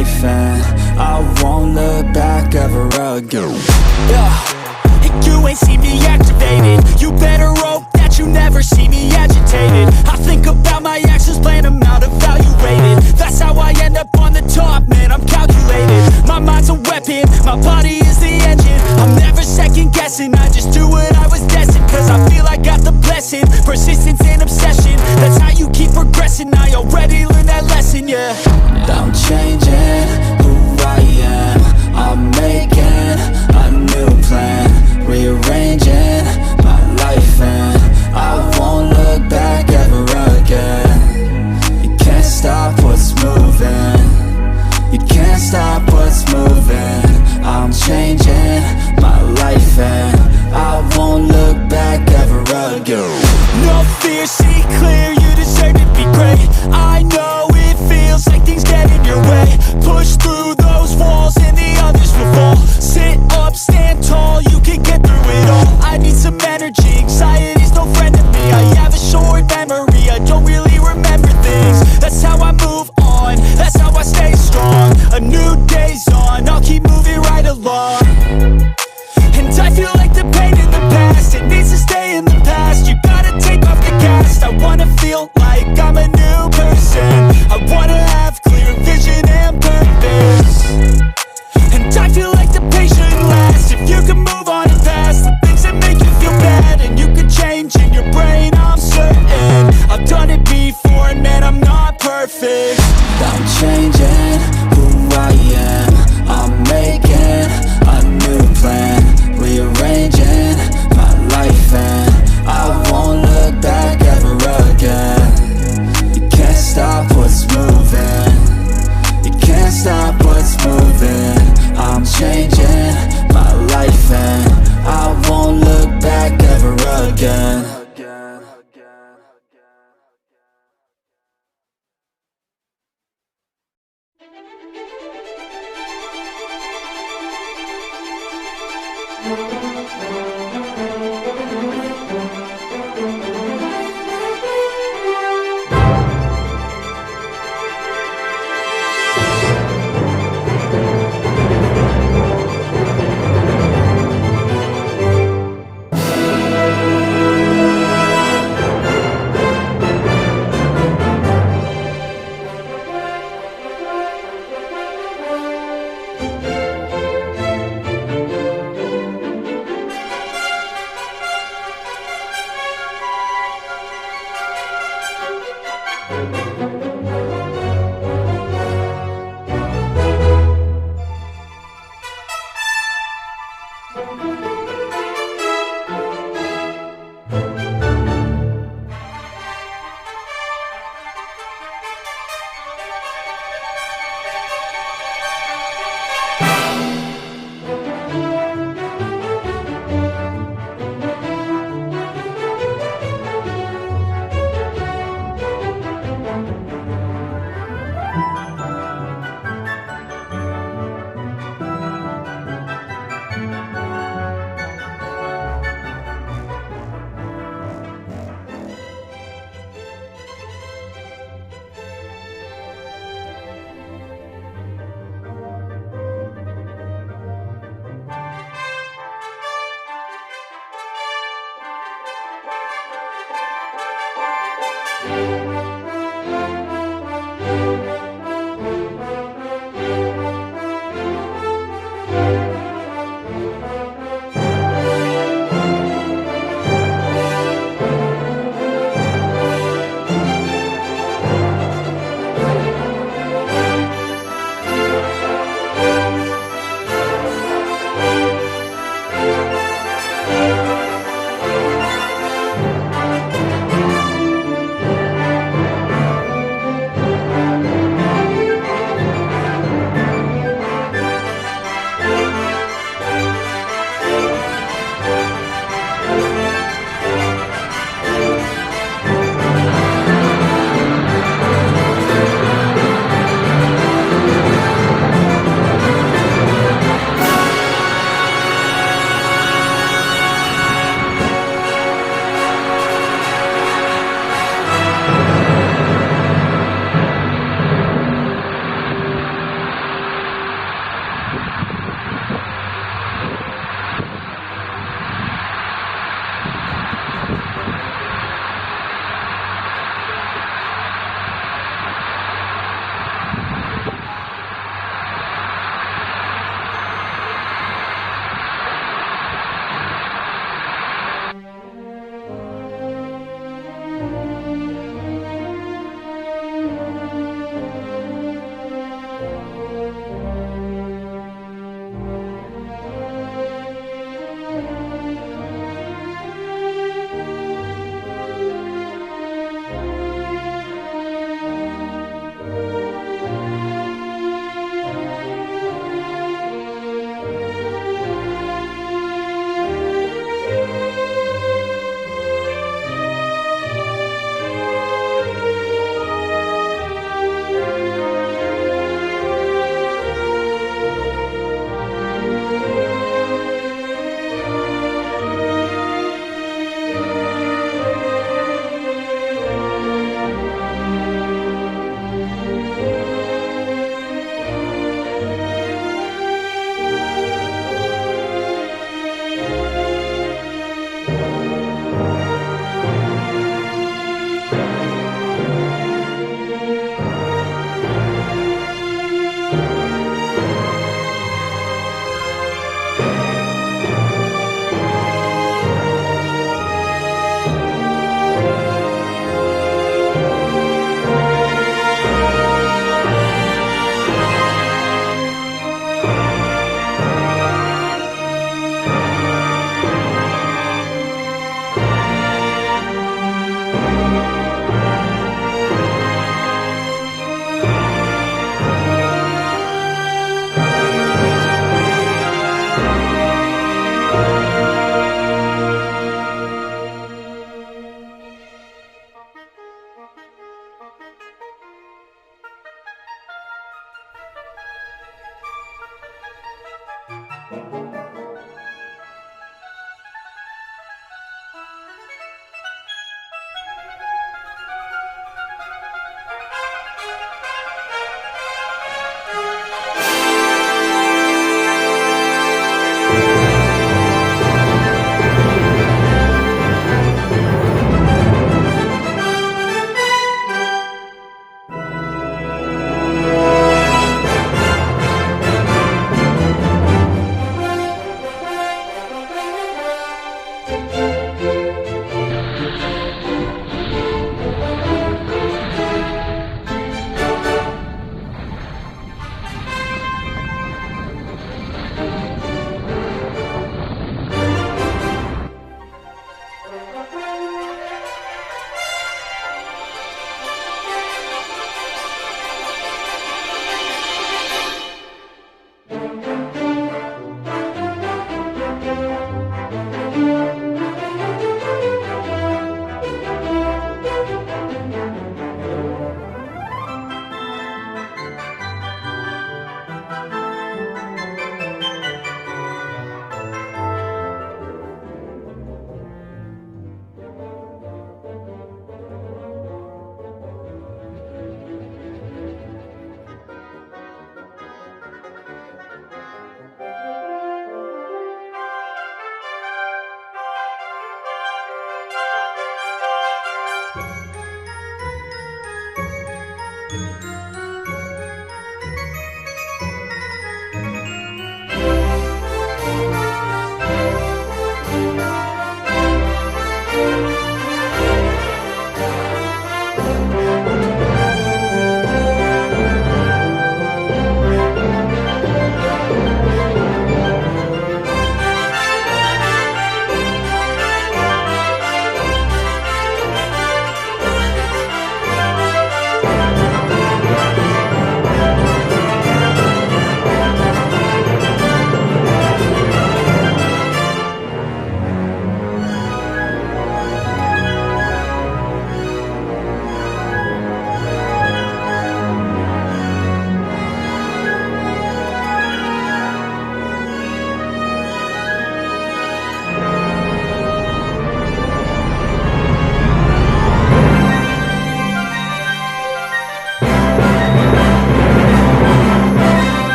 life, and I won't look back ever again. You ain't see me activated. You better hope that you never see me agitated. I think about my actions, plan them out, evaluated. That's how I end up on the top, man, I'm calculated. My mind's a weapon, my body is the engine. I'm never second guessing, I just do what I was destined. Cause I feel I got the blessing, persistence and obsession. That's how you keep progressing, I already learned that lesson, yeah. I'm changing who I am, I'm making a new plan, rearranging my life, and I won't look back ever again. You can't stop what's moving, you can't stop what's moving. I'm changing my life, and I won't look back ever again. No fear, see clear, you deserve to be great. I know it feels like things get in your way. Push through those walls and the others will fall. Sit up, stand tall, you can get through it all. I need some energy, anxiety's no friend to me. I have a short memory, I don't really remember things. That's how I move on, that's how I stay strong. A new day's on, I'll keep moving right along. And I feel like the pain in the past, it needs to stay in the past. You gotta take off the gas. I wanna feel like I'm a new person. I wanna have clear vision and purpose. And I feel like the pain shouldn't last. If you can move on and past the things that make you feel bad, and you could change in your brain, I'm certain. I've done it before, and man, I'm not perfect. I'm changing who I am, I'm making a new plan, rearranging my life, and I won't look back ever again. You can't stop what's moving, you can't stop what's moving. I'm changing my life, and I won't look back ever again.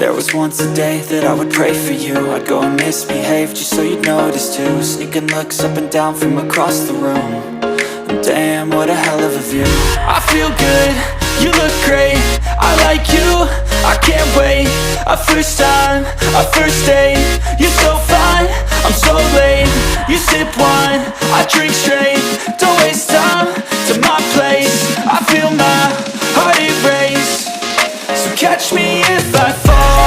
There was once a day that I would pray for you. I'd go and misbehave just so you'd notice too. Sneaking looks up and down from across the room. And damn, what a hell of a view. I feel good, you look great, I like you, I can't wait. A first time, a first date. You're so fine, I'm so late. You sip wine, I drink straight. Don't waste time to my place. I feel my heart erase. So catch me if I fall.